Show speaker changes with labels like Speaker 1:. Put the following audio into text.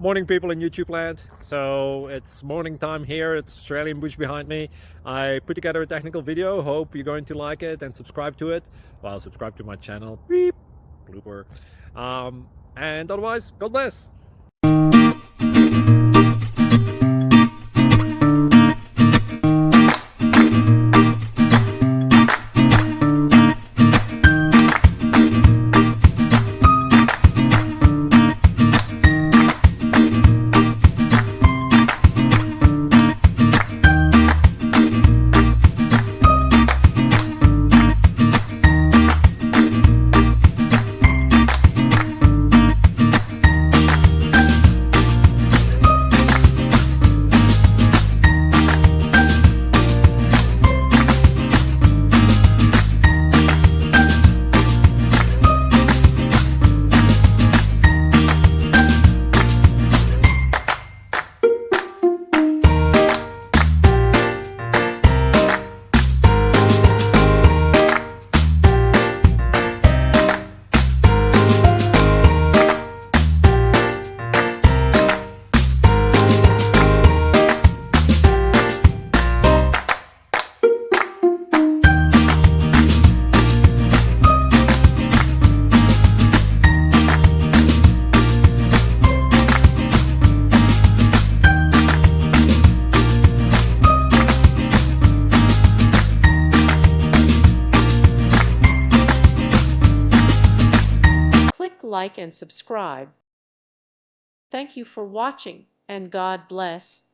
Speaker 1: Morning people in YouTube land. So it's morning time here. It's Australian bush behind me. I put together a technical video. Hope you're going to like it and subscribe to it. Well, subscribe to my channel. Beep. Blooper. And otherwise, God bless.
Speaker 2: Like and subscribe. Thank you for watching, and God bless.